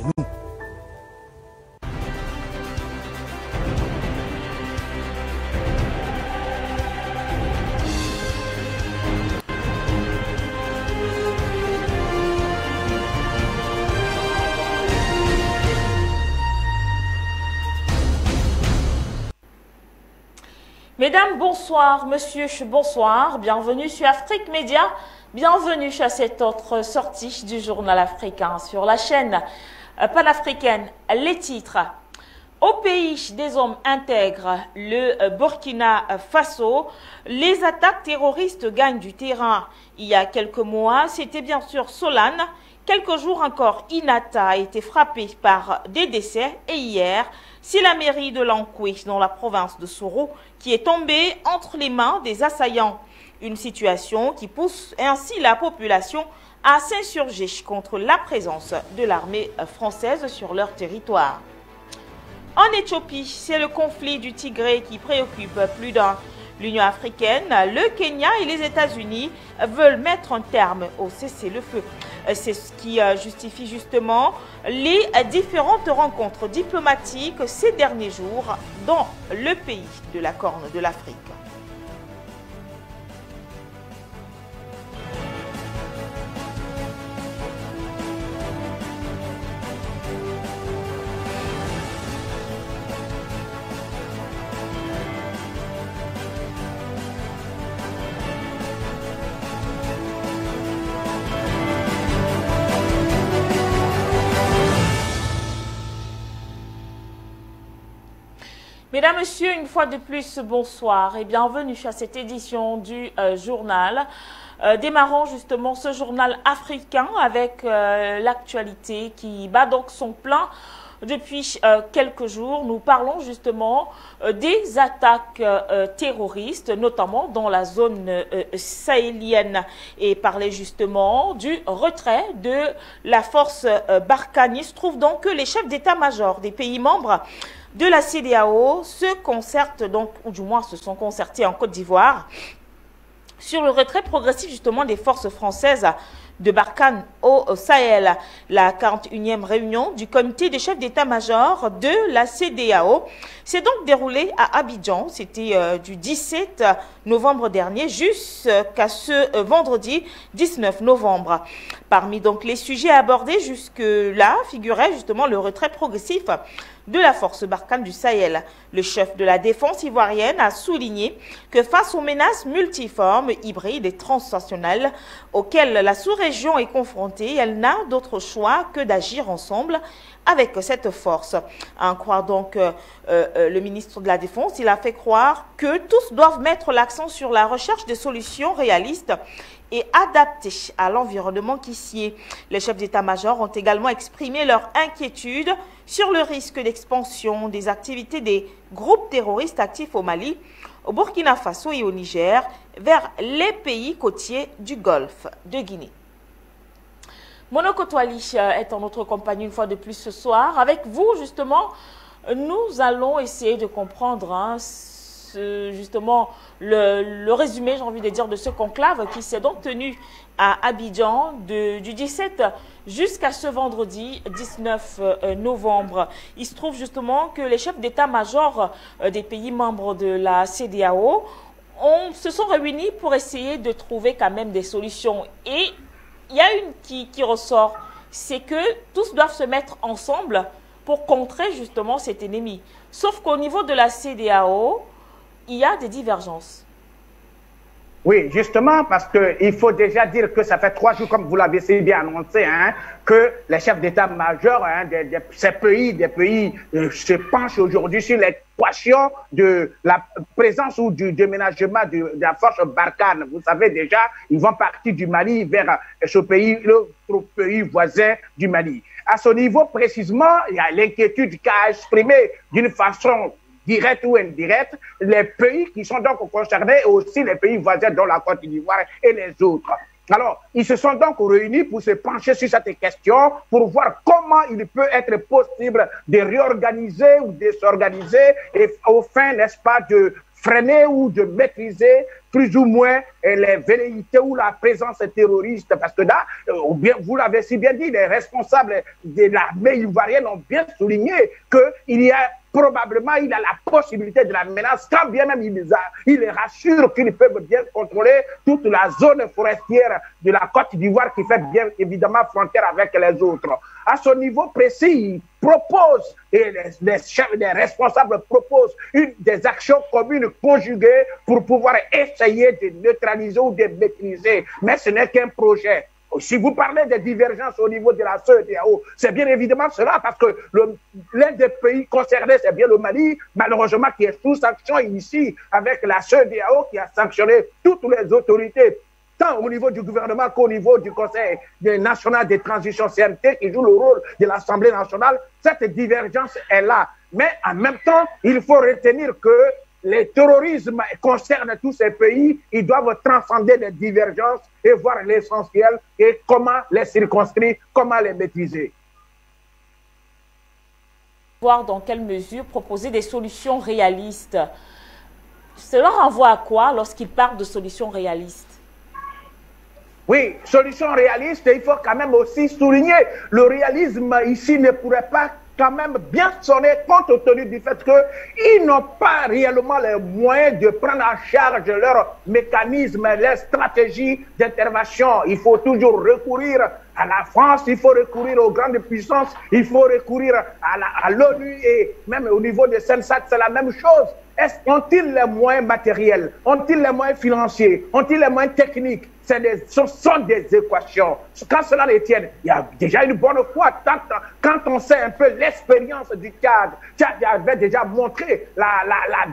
nous. Mesdames, bonsoir. Monsieur, bonsoir. Bienvenue sur Afrique Média. Bienvenue à cette autre sortie du journal africain sur la chaîne panafricaine. Les titres. Au pays des hommes intègres, le Burkina Faso, les attaques terroristes gagnent du terrain. Il y a quelques mois, c'était bien sûr Solane. Quelques jours encore, Inata a été frappé par des décès et hier, c'est la mairie de Lankoué, dans la province de Soro, qui est tombée entre les mains des assaillants. Une situation qui pousse ainsi la population à s'insurger contre la présence de l'armée française sur leur territoire. En Éthiopie, c'est le conflit du Tigré qui préoccupe plus d'un. L'Union africaine, le Kenya et les États-Unis veulent mettre un terme au cessez-le-feu. C'est ce qui justifie justement les différentes rencontres diplomatiques ces derniers jours dans le pays de la Corne de l'Afrique. Mesdames, Messieurs, une fois de plus, bonsoir et bienvenue à cette édition du journal. Démarrons justement ce journal africain avec l'actualité qui bat donc son plein depuis quelques jours. Nous parlons justement des attaques terroristes, notamment dans la zone sahélienne, et parler justement du retrait de la force Barkhane. Il se trouve donc que les chefs d'état-major des pays membres de la CEDEAO se concertent donc, ou du moins se sont concertés en Côte d'Ivoire, sur le retrait progressif justement des forces françaises de Barkhane au Sahel. La 41e réunion du comité des chefs d'état-major de la CEDEAO s'est donc déroulée à Abidjan. C'était du 17 novembre dernier jusqu'à ce vendredi 19 novembre. Parmi donc les sujets abordés jusque-là figurait justement le retrait progressif de la force Barkhane du Sahel. Le chef de la défense ivoirienne a souligné que face aux menaces multiformes, hybrides et transnationales auxquelles la sous-région est confrontée, elle n'a d'autre choix que d'agir ensemble avec cette force. À en croire donc le ministre de la Défense, il a fait croire que tous doivent mettre l'accent sur la recherche de solutions réalistes et adaptées à l'environnement qui s'y est. Les chefs d'état-major ont également exprimé leur inquiétude sur le risque d'expansion des activités des groupes terroristes actifs au Mali, au Burkina Faso et au Niger, vers les pays côtiers du Golfe de Guinée. Monoko Touali est en notre compagnie une fois de plus ce soir. Avec vous, justement, nous allons essayer de comprendre justement le résumé, j'ai envie de dire, de ce conclave qui s'est donc tenu à Abidjan du 17 jusqu'à ce vendredi 19 novembre. Il se trouve justement que les chefs d'état-major des pays membres de la CEDEAO se sont réunis pour essayer de trouver quand même des solutions. Et il y a une qui ressort, c'est que tous doivent se mettre ensemble pour contrer justement cet ennemi. Sauf qu'au niveau de la CEDEAO, il y a des divergences. Oui, justement, parce qu'il faut déjà dire que ça fait 3 jours, comme vous l'avez si bien annoncé, que les chefs d'état-major des pays se penchent aujourd'hui sur l'équation de la présence ou du déménagement de la force Barkhane. Vous savez déjà, ils vont partir du Mali vers ce pays, l'autre pays voisin du Mali. À ce niveau, précisément, il y a l'inquiétude qu'a exprimé d'une façon direct ou indirect, les pays qui sont donc concernés et aussi les pays voisins dont la Côte d'Ivoire et les autres. Alors, ils se sont donc réunis pour se pencher sur cette question, pour voir comment il peut être possible de réorganiser ou de s'organiser et au fin, n'est-ce pas, de freiner ou de maîtriser plus ou moins les velléités ou la présence terroriste. Parce que là, vous l'avez si bien dit, les responsables de l'armée ivoirienne ont bien souligné qu'il y a probablement, il a la possibilité de la menace, quand bien même il les rassure qu'ils peuvent bien contrôler toute la zone forestière de la Côte d'Ivoire qui fait bien évidemment frontière avec les autres. À ce niveau précis, il propose, et les chefs, les responsables proposent des actions communes conjuguées pour pouvoir essayer de neutraliser ou de maîtriser. Mais ce n'est qu'un projet. Si vous parlez des divergences au niveau de la CEDEAO, c'est bien évidemment cela, parce que l'un des pays concernés, c'est bien le Mali, malheureusement, qui est sous sanction ici, avec la CEDEAO qui a sanctionné toutes les autorités, tant au niveau du gouvernement qu'au niveau du Conseil national de transition CNT, qui joue le rôle de l'Assemblée nationale. Cette divergence est là. Mais en même temps, il faut retenir que le terrorisme concerne tous ces pays, ils doivent transcender les divergences et voir l'essentiel et comment les circonscrire, comment les maîtriser. Voir dans quelle mesure proposer des solutions réalistes. Cela renvoie à quoi lorsqu'il parle de solutions réalistes? Oui, solution réaliste, il faut quand même aussi souligner, le réalisme ici ne pourrait pas quand même bien sonner compte tenu du fait qu'ils n'ont pas réellement les moyens de prendre en charge leurs mécanismes, leurs stratégies d'intervention. Il faut toujours recourir à la France, il faut recourir aux grandes puissances, il faut recourir à l'ONU et même au niveau de Sensat, c'est la même chose. Ont-ils les moyens matériels? Ont-ils les moyens financiers? Ont-ils les moyens techniques? Ce sont des équations. Quand cela les tienne, il y a déjà une bonne foi. Quand on sait un peu l'expérience du Tchad, Tchad avait déjà montré la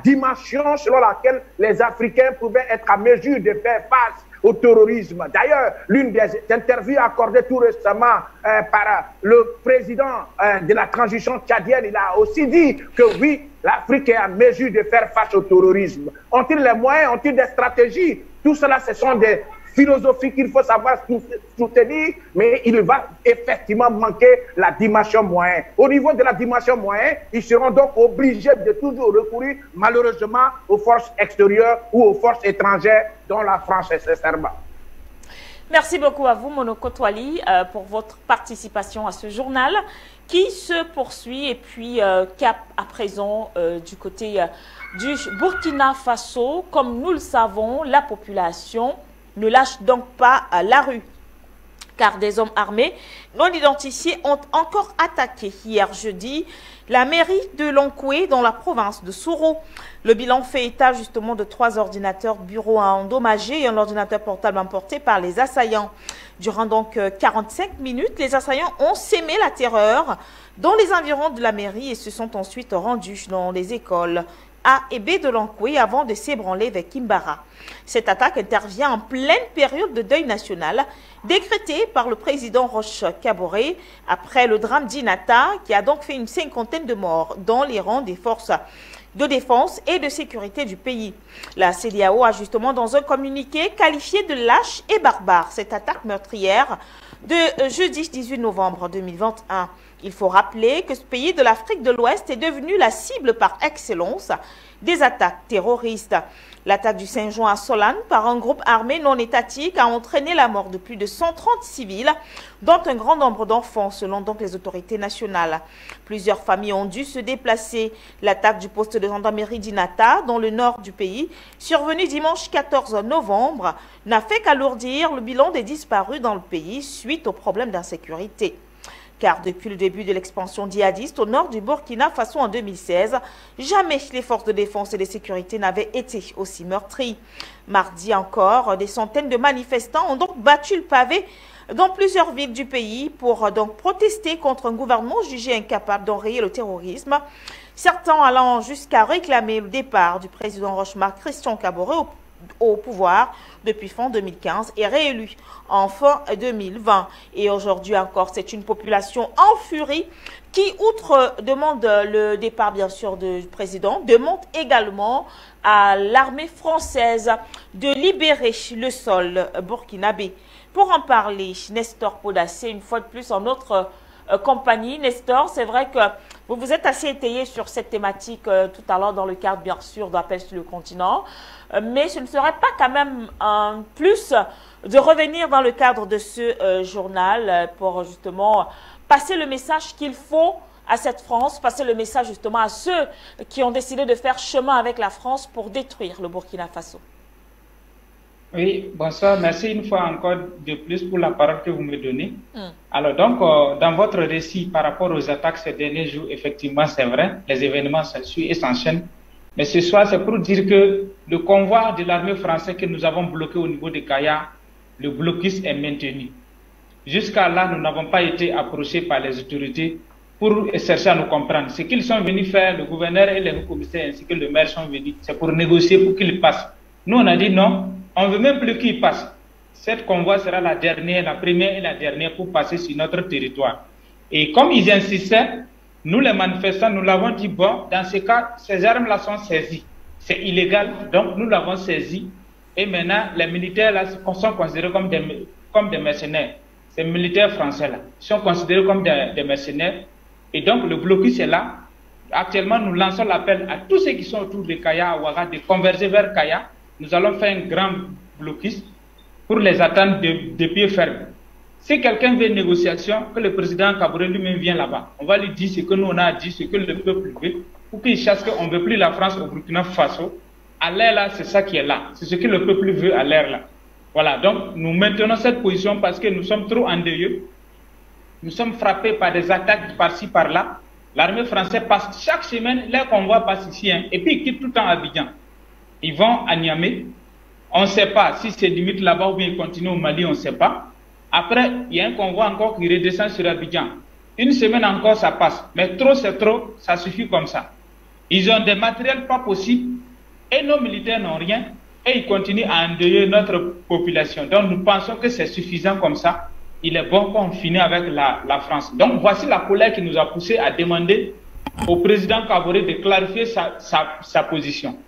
dimension selon laquelle les Africains pouvaient être à mesure de faire face au terrorisme. D'ailleurs, l'une des interviews accordées tout récemment par le président de la transition tchadienne, il a aussi dit que oui, l'Afrique est à mesure de faire face au terrorisme. Ont-ils les moyens? Ont-ils des stratégies? Tout cela, ce sont des philosophies qu'il faut savoir soutenir, mais il va effectivement manquer la dimension moyenne. Au niveau de la dimension moyenne, ils seront donc obligés de toujours recourir, malheureusement, aux forces extérieures ou aux forces étrangères, dont la France nécessairement. Merci beaucoup à vous, Monoko Toali, pour votre participation à ce journal qui se poursuit et puis cap à présent du côté du Burkina Faso. Comme nous le savons, la population ne lâche donc pas la rue, car des hommes armés non identifiés ont encore attaqué hier jeudi la mairie de Lonkoué dans la province de Soro. Le bilan fait état justement de 3 ordinateurs bureaux endommagés et un ordinateur portable emporté par les assaillants. Durant donc 45 minutes, les assaillants ont sémé la terreur dans les environs de la mairie et se sont ensuite rendus dans les écoles A et B de Lonkoué avant de s'ébranler vers Kimbara. Cette attaque intervient en pleine période de deuil national décrété par le président Roch Kaboré après le drame d'Inata qui a donc fait une 50aine de morts dans les rangs des forces de défense et de sécurité du pays. La CEDEAO a justement dans un communiqué qualifié de lâche et barbare cette attaque meurtrière de jeudi 18 novembre 2021. Il faut rappeler que ce pays de l'Afrique de l'Ouest est devenu la cible par excellence des attaques terroristes. L'attaque du 5 juin à Solane par un groupe armé non étatique a entraîné la mort de plus de 130 civils, dont un grand nombre d'enfants, selon donc les autorités nationales. Plusieurs familles ont dû se déplacer. L'attaque du poste de gendarmerie d'Inata, dans le nord du pays, survenue dimanche 14 novembre, n'a fait qu'alourdir le bilan des disparus dans le pays suite aux problèmes d'insécurité. Car depuis le début de l'expansion djihadiste au nord du Burkina Faso en 2016, jamais les forces de défense et de sécurité n'avaient été aussi meurtries. Mardi encore, des centaines de manifestants ont donc battu le pavé dans plusieurs villes du pays pour donc protester contre un gouvernement jugé incapable d'enrayer le terrorisme, certains allant jusqu'à réclamer le départ du président Roch-Marc Christian Kaboré au pouvoir depuis fin 2015 et réélu en fin 2020. Et aujourd'hui encore, c'est une population en furie qui, outre demande le départ bien sûr du président, demande également à l'armée française de libérer le sol burkinabé. Pour en parler, Nestor Podassé, une fois de plus en notre compagnie. Nestor, c'est vrai que vous vous êtes assez étayé sur cette thématique tout à l'heure dans le cadre, bien sûr, d'Appel sur le continent. Mais ce ne serait pas quand même un plus de revenir dans le cadre de ce journal pour justement passer le message qu'il faut à cette France, passer le message justement à ceux qui ont décidé de faire chemin avec la France pour détruire le Burkina Faso. Oui, bonsoir. Merci une fois encore de plus pour la parole que vous me donnez. Alors donc, dans votre récit par rapport aux attaques ces derniers jours, effectivement, c'est vrai, les événements s'ensuivent et s'enchaînent. Mais ce soir, c'est pour dire que le convoi de l'armée française que nous avons bloqué au niveau de Kaya, le blocus est maintenu. Jusqu'à là, nous n'avons pas été approchés par les autorités pour chercher à nous comprendre. Ce qu'ils sont venus faire, le gouverneur et les commissaires ainsi que le maire sont venus, c'est pour négocier pour qu'ils passent. Nous, on a dit non, on ne veut même plus qu'ils passent. Cette convoi sera la dernière, la première et la dernière pour passer sur notre territoire. Et comme ils insistaient, nous les manifestants, nous l'avons dit, bon, dans ce cas, ces armes-là sont saisies. C'est illégal, donc nous l'avons saisi. Et maintenant, les militaires là sont considérés comme des mercenaires. Ces militaires français-là sont considérés comme des mercenaires. Et donc, le blocus est là. Actuellement, nous lançons l'appel à tous ceux qui sont autour de Kaya, à Ouaga, de converger vers Kaya. Nous allons faire un grand blocus pour les attendre de pied ferme. Si quelqu'un veut une négociation, que le président Kaboré lui-même vient là-bas, on va lui dire ce que nous on a dit, ce que le peuple veut, pour qu'il chasse qu'on ne veut plus la France au Burkina Faso. À l'air là, c'est ça qui est là. C'est ce que le peuple veut à l'air là. Voilà, donc nous maintenons cette position parce que nous sommes trop endeuillés. Nous sommes frappés par des attaques par-ci, par-là. L'armée française passe chaque semaine, les convois passent ici, hein, et puis ils quittent tout le temps Abidjan. Ils vont à Niamey. On ne sait pas si c'est limite là-bas ou bien ils continuent au Mali, on ne sait pas. Après, il y a un convoi encore qui redescend sur Abidjan. Une semaine encore, ça passe. Mais trop, c'est trop, ça suffit comme ça. Ils ont des matériels pas possibles et nos militaires n'ont rien et ils continuent à endeuiller notre population. Donc, nous pensons que c'est suffisant comme ça. Il est bon qu'on finisse avec la France. Donc, voici la colère qui nous a poussé à demander au président Kaboré de clarifier sa position.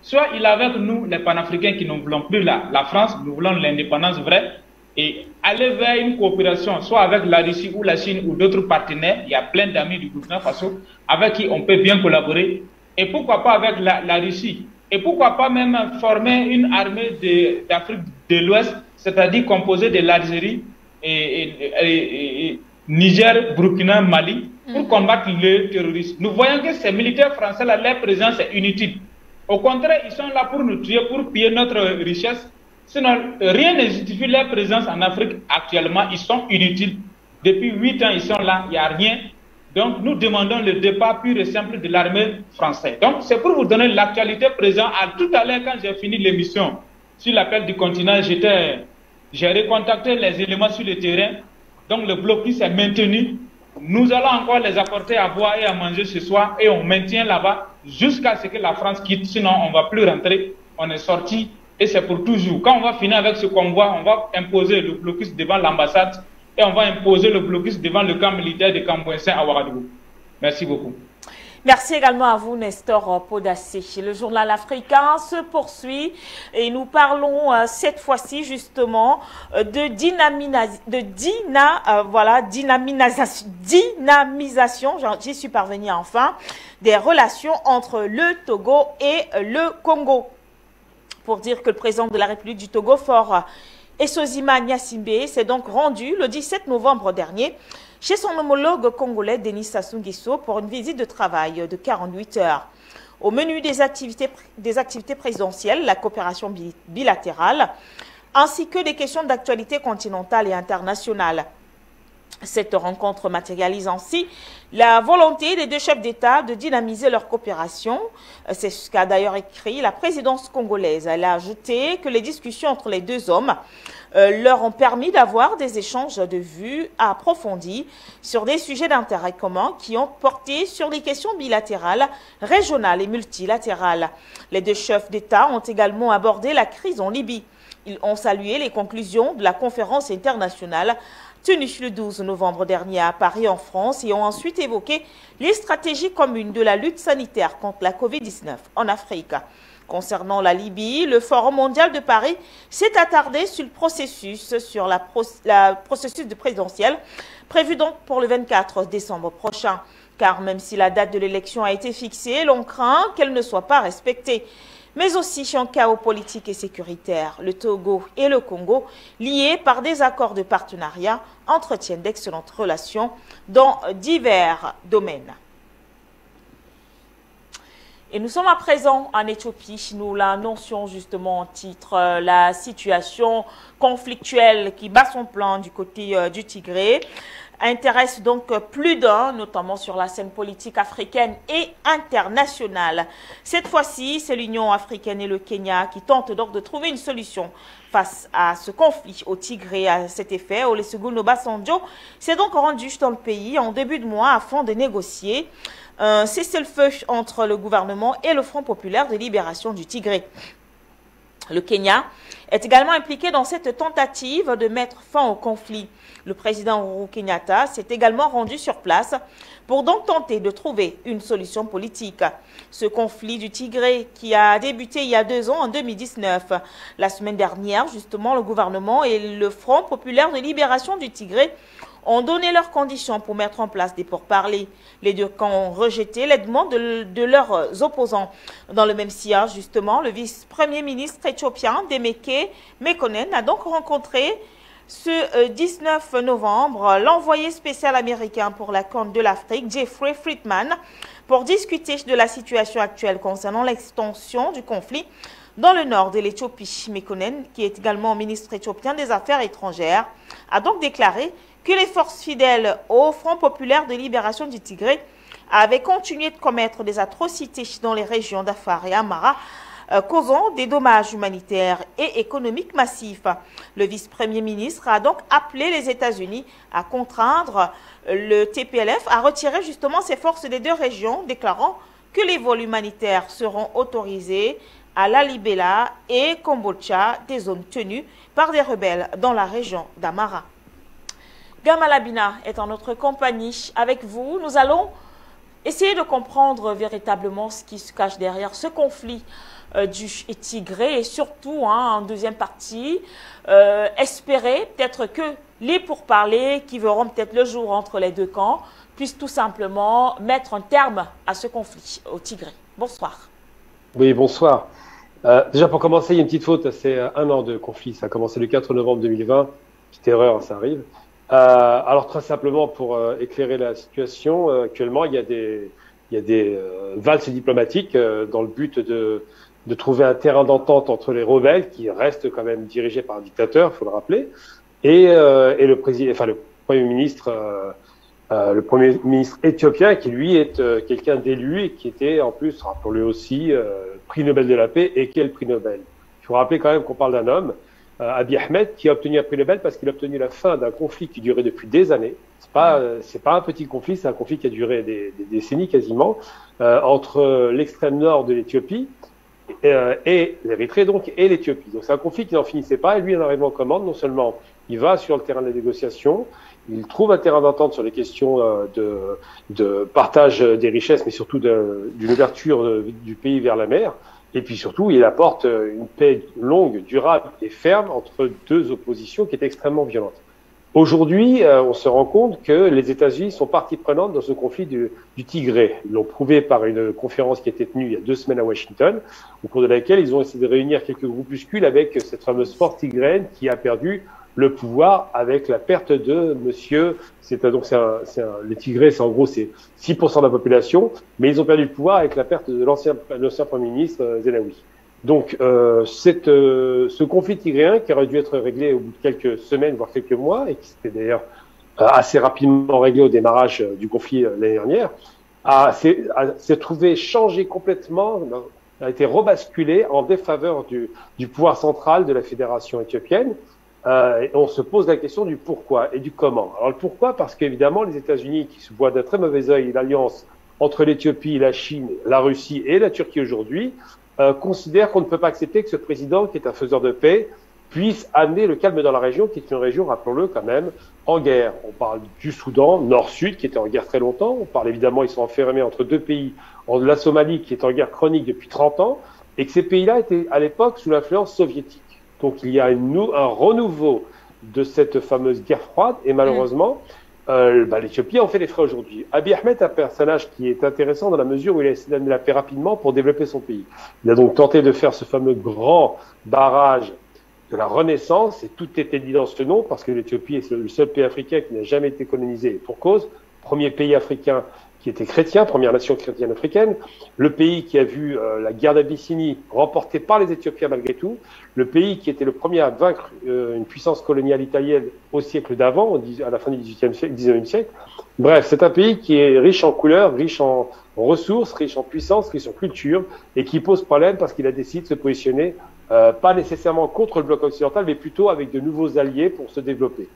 Soit il est avec nous, les panafricains qui ne voulons plus la France, nous voulons l'indépendance vraie, et aller vers une coopération, soit avec la Russie ou la Chine ou d'autres partenaires. Il y a plein d'amis du Burkina Faso avec qui on peut bien collaborer. Et pourquoi pas avec la Russie? Et pourquoi pas même former une armée d'Afrique de l'Ouest, c'est-à-dire composée de l'Algérie et Niger, Burkina, Mali, pour combattre le terrorisme. Nous voyons que ces militaires français-là, leur présence est inutile. Au contraire, ils sont là pour nous tuer, pour piller notre richesse. Sinon, rien ne justifie leur présence en Afrique actuellement. Ils sont inutiles. Depuis 8 ans, ils sont là, il n'y a rien. Donc, nous demandons le départ pur et simple de l'armée française. Donc, c'est pour vous donner l'actualité présente. Tout à l'heure, quand j'ai fini l'émission sur l'appel du continent, j'ai recontacté les éléments sur le terrain. Donc, le blocus est maintenu. Nous allons encore les apporter à boire et à manger ce soir et on maintient là-bas jusqu'à ce que la France quitte. Sinon, on ne va plus rentrer. On est sorti. Et c'est pour toujours. Quand on va finir avec ce convoi, on va imposer le blocus devant l'ambassade et on va imposer le blocus devant le camp militaire de Cambouensin à Ouagadougou. Merci beaucoup. Merci également à vous, Nestor Podassé. Le journal africain se poursuit et nous parlons cette fois-ci justement de dynamisation, j'y suis parvenue enfin, des relations entre le Togo et le Congo. Pour dire que le président de la République du Togo, Faure Essozima Gnassingbé, s'est donc rendu le 17 novembre dernier chez son homologue congolais Denis Sassou Nguesso pour une visite de travail de 48 heures. Au menu des activités présidentielles, la coopération bilatérale, ainsi que des questions d'actualité continentale et internationale. Cette rencontre matérialise ainsi la volonté des deux chefs d'État de dynamiser leur coopération. C'est ce qu'a d'ailleurs écrit la présidence congolaise. Elle a ajouté que les discussions entre les deux hommes leur ont permis d'avoir des échanges de vues approfondis sur des sujets d'intérêt commun qui ont porté sur les questions bilatérales, régionales et multilatérales. Les deux chefs d'État ont également abordé la crise en Libye. Ils ont salué les conclusions de la conférence internationale tenue le 12 novembre dernier à Paris en France et ont ensuite évoqué les stratégies communes de la lutte sanitaire contre la Covid-19 en Afrique. Concernant la Libye, le Forum mondial de Paris s'est attardé sur le processus, processus de présidentiel prévu donc pour le 24 décembre prochain. Car même si la date de l'élection a été fixée, l'on craint qu'elle ne soit pas respectée. Mais aussi un chaos politique et sécuritaire. Le Togo et le Congo, liés par des accords de partenariat, entretiennent d'excellentes relations dans divers domaines. Et nous sommes à présent en Éthiopie. Nous l'annoncions justement en titre, la situation conflictuelle qui bat son plein du côté du Tigré intéresse donc plus d'un, notamment sur la scène politique africaine et internationale. Cette fois-ci, c'est l'Union africaine et le Kenya qui tentent donc de trouver une solution face à ce conflit au Tigré. À cet effet, Olusegun Obasanjo s'est donc rendu dans le pays en début de mois afin de négocier un cessez-le-feu entre le gouvernement et le Front populaire de libération du Tigré. Le Kenya est également impliqué dans cette tentative de mettre fin au conflit. Le président Uhuru Kenyatta s'est également rendu sur place pour donc tenter de trouver une solution politique. Ce conflit du Tigré qui a débuté il y a 2 ans, en 2019. La semaine dernière, justement, le gouvernement et le Front populaire de libération du Tigré ont donné leurs conditions pour mettre en place des pourparlers. Les deux camps ont rejeté les demandes de leurs opposants. Dans le même sillage, justement, le vice-premier ministre éthiopien, Demeke Mekonnen, a donc rencontré ce 19 novembre l'envoyé spécial américain pour la Corne de l'Afrique, Jeffrey Friedman, pour discuter de la situation actuelle concernant l'extension du conflit dans le nord de l'Éthiopie. Mekonnen, qui est également ministre éthiopien des Affaires étrangères, a donc déclaré que les forces fidèles au Front populaire de libération du Tigré avaient continué de commettre des atrocités dans les régions d'Afar et Amara, causant des dommages humanitaires et économiques massifs. Le vice-premier ministre a donc appelé les États-Unis à contraindre le TPLF à retirer justement ses forces des 2 régions, déclarant que les vols humanitaires seront autorisés à Lalibela et Kombolcha, des zones tenues par des rebelles dans la région d'Amara. Gamalabina est en notre compagnie avec vous. Nous allons essayer de comprendre véritablement ce qui se cache derrière ce conflit du Tigré et surtout, en deuxième partie, espérer peut-être que les pourparlers qui verront peut-être le jour entre les 2 camps puissent tout simplement mettre un terme à ce conflit au Tigré. Bonsoir. Oui, bonsoir. Déjà pour commencer, il y a une petite faute, c'est 1 an de conflit, ça a commencé le 4 novembre 2020, petite erreur, ça arrive. Alors très simplement pour éclairer la situation, actuellement il y a des valses diplomatiques dans le but de trouver un terrain d'entente entre les rebelles qui restent quand même dirigés par un dictateur, il faut le rappeler, et le premier ministre éthiopien qui lui est quelqu'un d'élu et qui était en plus, rappelons-le aussi, prix Nobel de la paix. Et quel prix Nobel? Il faut rappeler quand même qu'on parle d'un homme, Abiy Ahmed, qui a obtenu un prix Nobel parce qu'il a obtenu la fin d'un conflit qui durait depuis des années. C'est pas un petit conflit, c'est un conflit qui a duré des décennies quasiment, entre l'extrême nord de l'Éthiopie et l'Érythrée donc et l'Éthiopie. Donc c'est un conflit qui n'en finissait pas et lui en arrivant en commande, non seulement il va sur le terrain des négociations, il trouve un terrain d'entente sur les questions de partage des richesses, mais surtout d'une ouverture du pays vers la mer. Et puis surtout, il apporte une paix longue, durable et ferme entre 2 oppositions qui étaient extrêmement violentes. Aujourd'hui, on se rend compte que les États-Unis sont partie prenante dans ce conflit du Tigré. Ils l'ont prouvé par une conférence qui a été tenue il y a 2 semaines à Washington, au cours de laquelle ils ont essayé de réunir quelques groupuscules avec cette fameuse force tigréenne qui a perdu le pouvoir avec la perte de monsieur, les Tigrés, c'est en gros, c'est 6% de la population, mais ils ont perdu le pouvoir avec la perte de l'ancien Premier ministre Zenawi. Donc, ce conflit tigréen qui aurait dû être réglé au bout de quelques semaines, voire quelques mois, et qui s'était d'ailleurs assez rapidement réglé au démarrage du conflit l'année dernière, s'est trouvé changé complètement, a été rebasculé en défaveur du pouvoir central de la fédération éthiopienne. Et on se pose la question du pourquoi et du comment. Alors le pourquoi, parce qu'évidemment les États-Unis, qui se voient d'un très mauvais œil l'alliance entre l'Éthiopie, la Chine, la Russie et la Turquie aujourd'hui, considèrent qu'on ne peut pas accepter que ce président, qui est un faiseur de paix, puisse amener le calme dans la région, qui est une région, rappelons-le quand même, en guerre. On parle du Soudan, nord-sud, qui était en guerre très longtemps. On parle évidemment, ils sont enfermés entre 2 pays, la Somalie, qui est en guerre chronique depuis 30 ans, et que ces pays-là étaient à l'époque sous l'influence soviétique. Donc il y a un renouveau de cette fameuse guerre froide, et malheureusement, l'Éthiopie en fait les frais aujourd'hui. Abiy Ahmed est un personnage qui est intéressant dans la mesure où il a essayé d'amener la paix rapidement pour développer son pays. Il a donc tenté de faire ce fameux grand barrage de la Renaissance, et tout était dit dans ce nom, parce que l'Éthiopie est le seul pays africain qui n'a jamais été colonisé, et pour cause, premier pays africain qui était chrétien, première nation chrétienne africaine, le pays qui a vu la guerre d'Abyssinie remportée par les Éthiopiens malgré tout, le pays qui était le premier à vaincre une puissance coloniale italienne au siècle d'avant, à la fin du XIXe siècle. Bref, c'est un pays qui est riche en couleurs, riche en ressources, riche en puissance, riche en culture, et qui pose problème parce qu'il a décidé de se positionner pas nécessairement contre le bloc occidental, mais plutôt avec de nouveaux alliés pour se développer.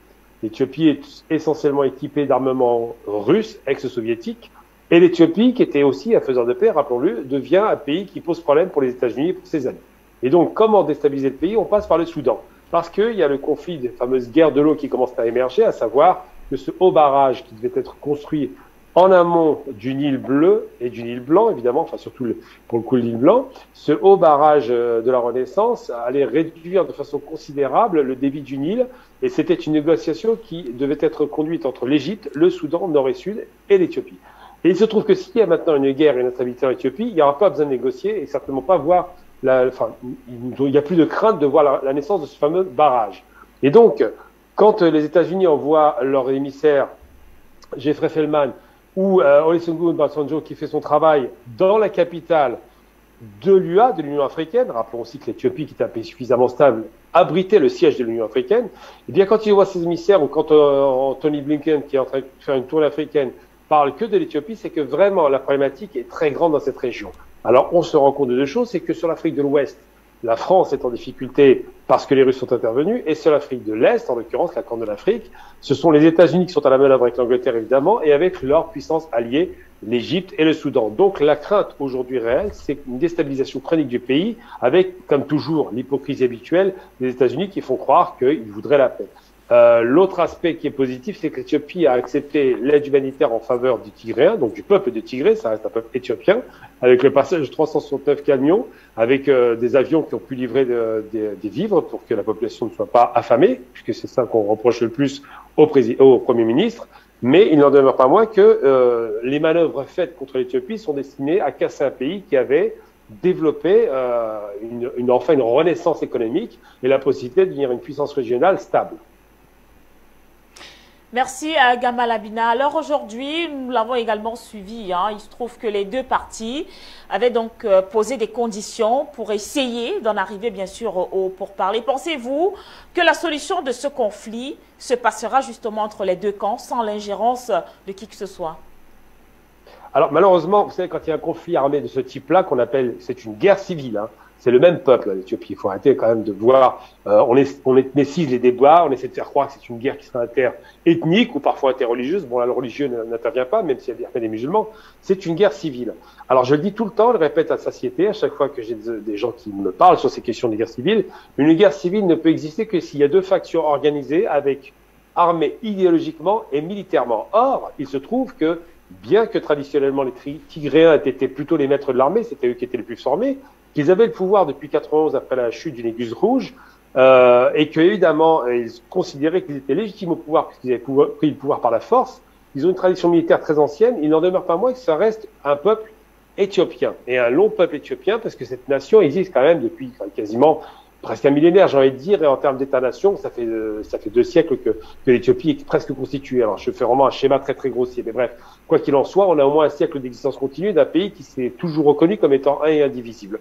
L'Éthiopie est essentiellement équipée d'armements russes, ex-soviétiques, et l'Éthiopie, qui était aussi un faiseur de paix, rappelons-le, devient un pays qui pose problème pour les États-Unis et pour ses alliés. Et donc, comment déstabiliser le pays? On passe par le Soudan. Parce qu'il y a le conflit des fameuses guerres de l'eau qui commencent à émerger, à savoir que ce haut barrage qui devait être construit en amont du Nil bleu et du Nil blanc, évidemment, enfin surtout pour le coup le Nil blanc, ce haut barrage de la Renaissance allait réduire de façon considérable le débit du Nil, et c'était une négociation qui devait être conduite entre l'Égypte, le Soudan, nord et sud, et l'Éthiopie. Et il se trouve que s'il y a maintenant une guerre et une instabilité en Éthiopie, il n'y aura pas besoin de négocier et certainement pas voir il n'y a plus de crainte de voir la naissance de ce fameux barrage. Et donc, quand les États-Unis envoient leur émissaire Jeffrey Feltman ou Olusegun Obasanjo qui fait son travail dans la capitale de l'UA, de l'Union africaine, rappelons aussi que l'Éthiopie, qui est un pays suffisamment stable, abritait le siège de l'Union africaine, et bien quand ils voient ces émissaires ou quand Tony Blinken, qui est en train de faire une tournée africaine, parle que de l'Éthiopie, c'est que vraiment la problématique est très grande dans cette région. Alors on se rend compte de deux choses, c'est que sur l'Afrique de l'Ouest, la France est en difficulté parce que les Russes sont intervenus, et sur l'Afrique de l'Est, en l'occurrence la Corne de l'Afrique, ce sont les États-Unis qui sont à la manœuvre avec l'Angleterre évidemment, et avec leur puissance alliée, l'Égypte et le Soudan. Donc la crainte aujourd'hui réelle, c'est une déstabilisation chronique du pays, avec comme toujours l'hypocrisie habituelle des États-Unis qui font croire qu'ils voudraient la paix. L'autre aspect qui est positif, c'est que l'Éthiopie a accepté l'aide humanitaire en faveur du Tigréen, donc du peuple de Tigré, ça reste un peuple éthiopien, avec le passage de 369 camions, avec des avions qui ont pu livrer des vivres pour que la population ne soit pas affamée, puisque c'est ça qu'on reproche le plus au Premier ministre. Mais il n'en demeure pas moins que les manœuvres faites contre l'Éthiopie sont destinées à casser un pays qui avait développé une renaissance économique et la possibilité de devenir une puissance régionale stable. Merci à Gamal Abina. Alors aujourd'hui, nous l'avons également suivi. Il se trouve que les deux parties avaient donc posé des conditions pour essayer d'en arriver bien sûr au pourparlers. Pensez-vous que la solution de ce conflit se passera justement entre les deux camps sans l'ingérence de qui que ce soit? Alors malheureusement, vous savez, quand il y a un conflit armé de ce type-là, qu'on appelle, c'est une guerre civile, c'est le même peuple, l'Éthiopie. Il faut arrêter quand même de voir, on ethnicise les débats, on essaie de faire croire que c'est une guerre qui sera interethnique ou parfois interreligieuse. Bon, là, le religieux n'intervient pas, même s'il y a des musulmans. C'est une guerre civile. Alors, je le dis tout le temps, je le répète à satiété, à chaque fois que j'ai des gens qui me parlent sur ces questions de guerre civile. Une guerre civile ne peut exister que s'il y a deux factions organisées avec armées idéologiquement et militairement. Or, il se trouve que, bien que traditionnellement les Tigréens étaient plutôt les maîtres de l'armée, c'était eux qui étaient les plus formés, qu'ils avaient le pouvoir depuis 91 après la chute du Négus rouge, et que évidemment ils considéraient qu'ils étaient légitimes au pouvoir puisqu'ils avaient pris le pouvoir par la force. Ils ont une tradition militaire très ancienne. Il n'en demeure pas moins que ça reste un peuple éthiopien et un long peuple éthiopien parce que cette nation existe quand même depuis quasiment presque un millénaire, j'ai envie de dire, et en termes d'État-nation, ça fait 2 siècles que l'Éthiopie est presque constituée. Alors, je fais vraiment un schéma très très grossier, mais bref, quoi qu'il en soit, on a au moins un siècle d'existence continue d'un pays qui s'est toujours reconnu comme étant un et indivisible.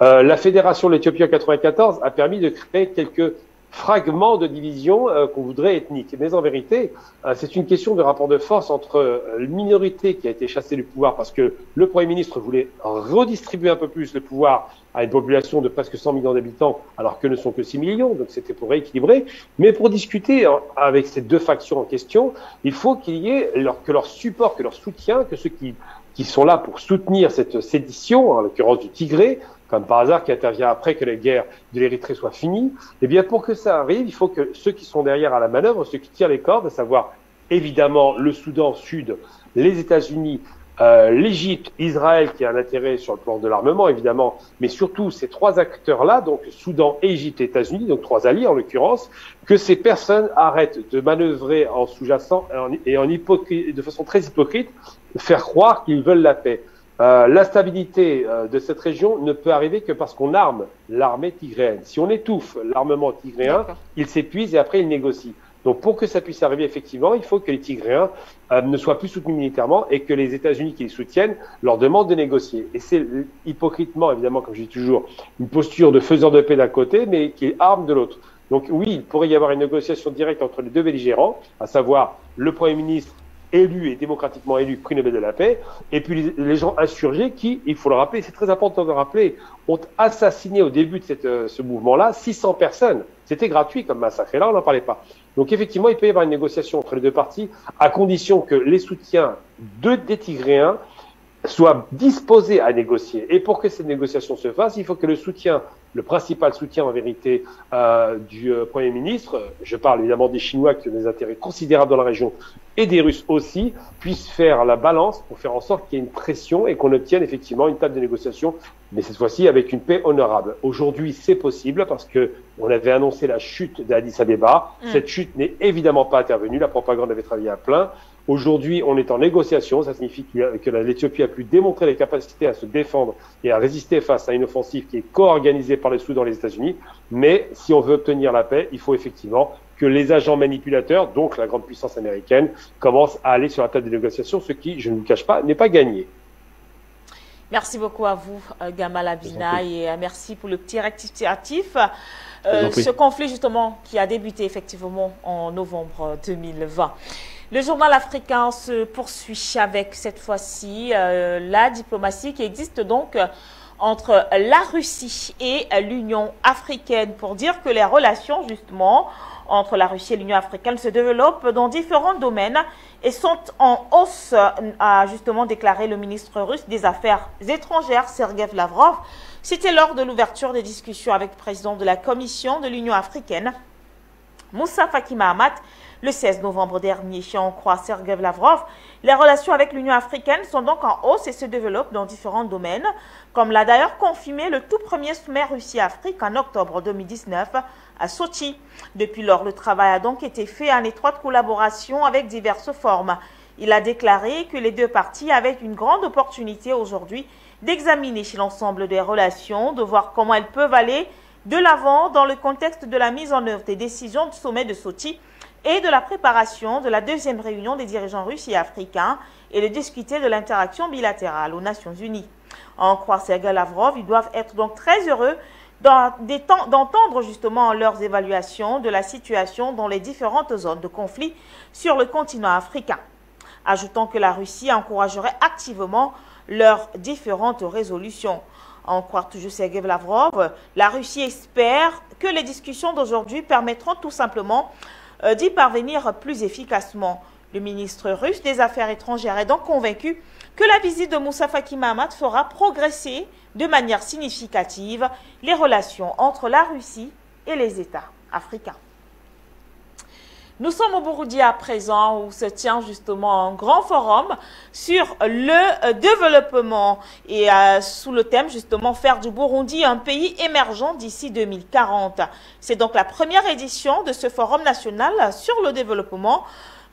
La fédération de l'Éthiopie en 94 a permis de créer quelques fragments de division qu'on voudrait ethniques. Mais en vérité, c'est une question de rapport de force entre une minorité qui a été chassée du pouvoir parce que le Premier ministre voulait redistribuer un peu plus le pouvoir à une population de presque 100 millions d'habitants, alors que ne sont que 6 millions, donc c'était pour rééquilibrer. Mais pour discuter avec ces deux factions en question, il faut qu'il y ait que leur support, que leur soutien, que ceux qui sont là pour soutenir cette sédition, en l'occurrence du Tigré, comme par hasard, qui intervient après que la guerre de l'Érythrée soit finie, eh bien, pour que ça arrive, il faut que ceux qui sont derrière à la manœuvre, ceux qui tirent les cordes, à savoir, évidemment, le Soudan Sud, les États-Unis, l'Égypte, Israël qui a un intérêt sur le plan de l'armement évidemment, mais surtout ces trois acteurs-là, donc Soudan, Égypte et États-Unis, donc trois alliés en l'occurrence, que ces personnes arrêtent de manœuvrer en sous-jacent et de façon très hypocrite, faire croire qu'ils veulent la paix. L'instabilité de cette région ne peut arriver que parce qu'on arme l'armée tigréenne. Si on étouffe l'armement tigréen, il s'épuise et après il négocie. Donc pour que ça puisse arriver effectivement, il faut que les Tigréens ne soient plus soutenus militairement et que les États-Unis qui les soutiennent leur demandent de négocier. Et c'est hypocritement, évidemment, comme je dis toujours, une posture de faiseur de paix d'un côté, mais qui est arme de l'autre. Donc oui, il pourrait y avoir une négociation directe entre les deux belligérants, à savoir le Premier ministre élu et démocratiquement élu prix Nobel de la paix, et puis les gens insurgés qui, il faut le rappeler, c'est très important de le rappeler, ont assassiné au début de ce mouvement-là 600 personnes. C'était gratuit comme massacre, et là on n'en parlait pas. Donc effectivement, il peut y avoir une négociation entre les deux parties, à condition que les soutiens des Tigréens soient disposés à négocier. Et pour que cette négociation se fasse, il faut que le principal soutien en vérité du Premier ministre, je parle évidemment des Chinois qui ont des intérêts considérables dans la région, et des Russes aussi, puissent faire la balance pour faire en sorte qu'il y ait une pression et qu'on obtienne effectivement une table de négociation, mais cette fois-ci avec une paix honorable. Aujourd'hui, c'est possible parce que on avait annoncé la chute d'Addis Abeba. Cette chute n'est évidemment pas intervenue. La propagande avait travaillé à plein. Aujourd'hui, on est en négociation. Ça signifie que l'Éthiopie a pu démontrer les capacités à se défendre et à résister face à une offensive qui est co-organisée par le Soudan et les États-Unis. Mais si on veut obtenir la paix, il faut effectivement que les agents manipulateurs, donc la grande puissance américaine, commencent à aller sur la table des négociations, ce qui, je ne vous le cache pas, n'est pas gagné. Merci beaucoup à vous, Gamal Abina, et merci pour le petit rectificatif. Ce conflit, justement, qui a débuté effectivement en novembre 2020. Le journal africain se poursuit avec, cette fois-ci, la diplomatie qui existe donc entre la Russie et l'Union africaine pour dire que les relations, justement, entre la Russie et l'Union africaine se développent dans différents domaines et sont en hausse, a justement déclaré le ministre russe des Affaires étrangères, Sergei Lavrov. C'était lors de l'ouverture des discussions avec le président de la Commission de l'Union africaine, Moussa Faki Mahamat, le 16 novembre dernier. Si on croit Sergei Lavrov, les relations avec l'Union africaine sont donc en hausse et se développent dans différents domaines, comme l'a d'ailleurs confirmé le tout premier sommet Russie-Afrique en octobre 2019 à Sochi. Depuis lors, le travail a donc été fait en étroite collaboration avec diverses formes. Il a déclaré que les deux parties avaient une grande opportunité aujourd'hui d'examiner l'ensemble des relations, de voir comment elles peuvent aller de l'avant dans le contexte de la mise en œuvre des décisions du sommet de Sochi et de la préparation de la deuxième réunion des dirigeants russes et africains et de discuter de l'interaction bilatérale aux Nations Unies. En croire Sergei Lavrov, ils doivent être donc très heureux d'entendre justement leurs évaluations de la situation dans les différentes zones de conflit sur le continent africain, ajoutant que la Russie encouragerait activement leurs différentes résolutions. En croire toujours Sergei Lavrov, la Russie espère que les discussions d'aujourd'hui permettront tout simplement d'y parvenir plus efficacement. Le ministre russe des Affaires étrangères est donc convaincu que la visite de Moussa Faki Mahamat fera progresser de manière significative les relations entre la Russie et les États africains. Nous sommes au Burundi à présent où se tient justement un grand forum sur le développement et sous le thème justement faire du Burundi un pays émergent d'ici 2040. C'est donc la première édition de ce forum national sur le développement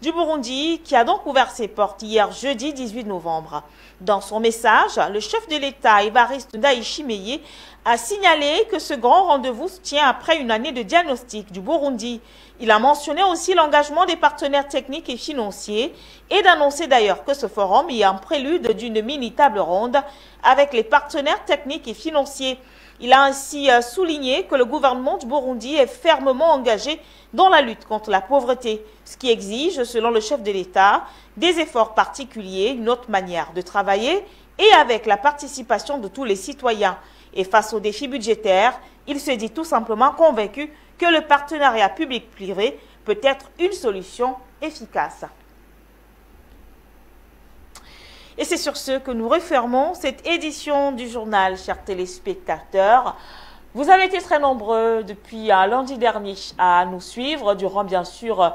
du Burundi qui a donc ouvert ses portes hier jeudi 18 novembre. Dans son message, le chef de l'État, Évariste Ndayishimiye, a signalé que ce grand rendez-vous se tient après une année de diagnostic du Burundi. Il a mentionné aussi l'engagement des partenaires techniques et financiers et d'annoncer d'ailleurs que ce forum est un prélude d'une mini-table ronde avec les partenaires techniques et financiers. Il a ainsi souligné que le gouvernement du Burundi est fermement engagé dans la lutte contre la pauvreté, ce qui exige, selon le chef de l'État, des efforts particuliers, une autre manière de travailler et avec la participation de tous les citoyens. Et face aux défis budgétaires, il se dit tout simplement convaincu que le partenariat public-privé peut être une solution efficace. Et c'est sur ce que nous refermons cette édition du journal, chers téléspectateurs. Vous avez été très nombreux depuis lundi dernier à nous suivre durant bien sûr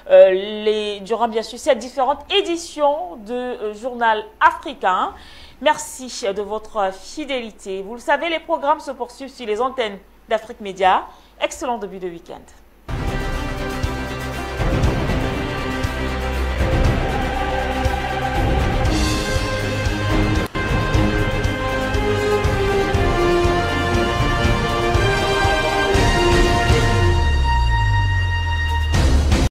durant bien sûr ces différentes éditions de Journal africain. Merci de votre fidélité. Vous le savez, les programmes se poursuivent sur les antennes d'Afrique Média. Excellent début de week-end.